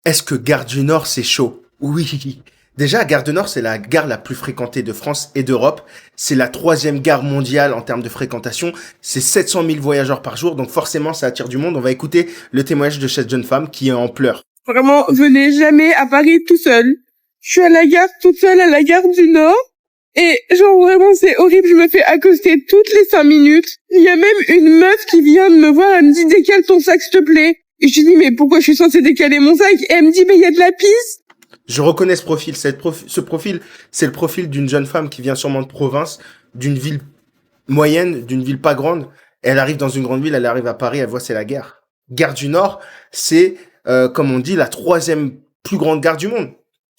Est-ce que Gare du Nord, c'est chaud? Oui. Déjà, Gare du Nord, c'est la gare la plus fréquentée de France et d'Europe. C'est la troisième gare mondiale en termes de fréquentation. C'est 700 000 voyageurs par jour, donc forcément, ça attire du monde. On va écouter le témoignage de cette jeune femme qui est en pleurs. Vraiment, venez jamais à Paris tout seul. Je suis à la gare toute seule à la gare du Nord. Et genre vraiment c'est horrible, je me fais accoster toutes les 5 minutes. Il y a même une meuf qui vient de me voir, elle me dit décale ton sac s'il te plaît. Et je lui dis mais pourquoi je suis censée décaler mon sac? Et elle me dit mais il y a de la pisse. Je reconnais ce profil. Ce profil, c'est le profil d'une jeune femme qui vient sûrement de province, d'une ville moyenne, d'une ville pas grande. Elle arrive dans une grande ville, elle arrive à Paris, elle voit c'est la gare. Gare du Nord, c'est, comme on dit, la troisième plus grande gare du monde.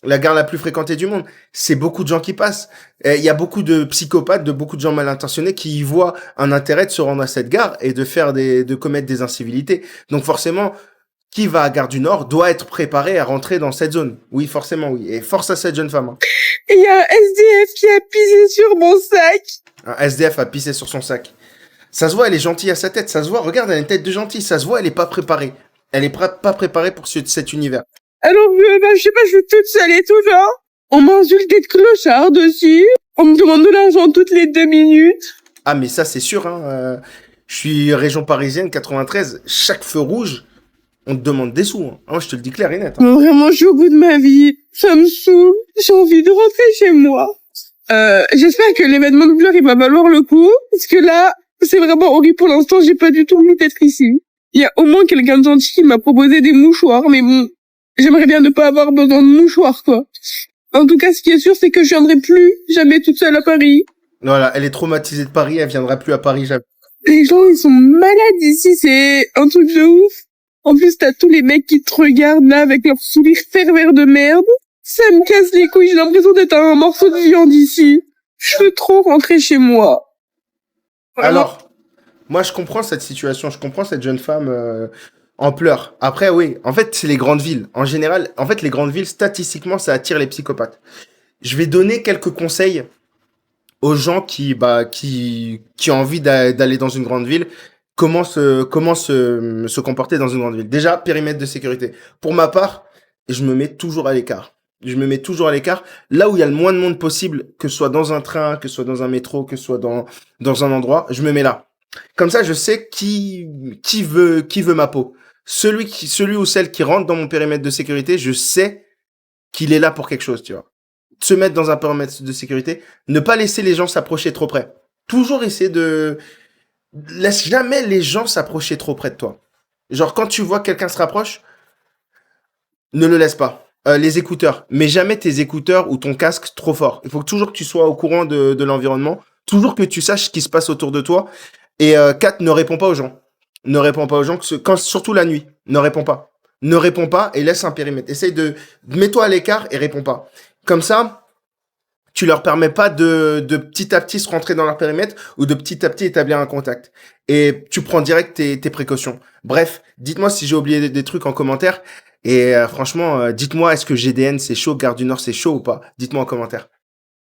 La gare la plus fréquentée du monde. C'est beaucoup de gens qui passent. Il y a beaucoup de psychopathes, de beaucoup de gens mal intentionnés qui y voient un intérêt de se rendre à cette gare et de commettre des incivilités. Donc forcément, qui va à Gare du Nord doit être préparé à rentrer dans cette zone. Oui, forcément, oui. Et force à cette jeune femme. Hein. Et il y a un SDF qui a pissé sur mon sac. Un SDF a pissé sur son sac. Ça se voit, elle est gentille à sa tête. Ça se voit, regarde, elle a une tête de gentille. Ça se voit, elle est pas préparée. Elle est pas préparée pour cet univers. Alors, je sais pas, je suis toute seule et tout, genre. On m'insulte de clocharde aussi. On me demande de l'argent toutes les 2 minutes. Ah, mais ça, c'est sûr, hein. Je suis région parisienne, 93. Chaque feu rouge, on te demande des sous. Hein. Ah, je te le dis clair et net. Hein. Non, vraiment, je suis au bout de ma vie. Ça me saoule. J'ai envie de rentrer chez moi. J'espère que l'événement de pleurs, il va valoir le coup. Parce que là, c'est vraiment horrible pour l'instant. J'ai pas du tout envie d'être ici. Il y a au moins quelqu'un de gentil qui m'a proposé des mouchoirs. Mais bon, j'aimerais bien ne pas avoir besoin de mouchoirs, quoi. En tout cas, ce qui est sûr, c'est que je viendrai plus jamais toute seule à Paris. Voilà, elle est traumatisée de Paris, elle viendra plus à Paris jamais. Les gens, ils sont malades ici. C'est un truc de ouf. En plus, t'as tous les mecs qui te regardent là avec leur sourire pervers de merde. Ça me casse les couilles, j'ai l'impression d'être un morceau de viande ici. Je veux trop rentrer chez moi. Vraiment. Alors, moi, je comprends cette situation, je comprends cette jeune femme en pleurs. Après, oui, en fait, c'est les grandes villes. En général, en fait, les grandes villes, statistiquement, ça attire les psychopathes. Je vais donner quelques conseils aux gens qui ont envie d'aller dans une grande ville. Comment se comporter dans une grande ville. Déjà, périmètre de sécurité. Pour ma part, je me mets toujours à l'écart. Je me mets toujours à l'écart, là où il y a le moins de monde possible, que ce soit dans un train, que ce soit dans un métro, que ce soit dans un endroit, je me mets là. Comme ça, je sais qui veut ma peau. Celui ou celle qui rentre dans mon périmètre de sécurité, je sais qu'il est là pour quelque chose, tu vois. Se mettre dans un périmètre de sécurité, ne pas laisser les gens s'approcher trop près. Toujours essayer laisse jamais les gens s'approcher trop près de toi. Genre, quand tu vois que quelqu'un se rapproche, ne le laisse pas. Les écouteurs. Mets jamais tes écouteurs ou ton casque trop fort. Il faut toujours que tu sois au courant de l'environnement. Toujours que tu saches ce qui se passe autour de toi. Et 4, ne réponds pas aux gens. Ne réponds pas aux gens, surtout la nuit. Ne réponds pas. Ne réponds pas et laisse un périmètre. Essaye mets-toi à l'écart et réponds pas. Comme ça, tu leur permets pas de petit à petit se rentrer dans leur périmètre ou de petit à petit établir un contact. Et tu prends direct tes précautions. Bref, dites-moi si j'ai oublié des trucs en commentaire. Et franchement, dites-moi, est-ce que GDN c'est chaud, Gare du Nord c'est chaud ou pas? Dites-moi en commentaire.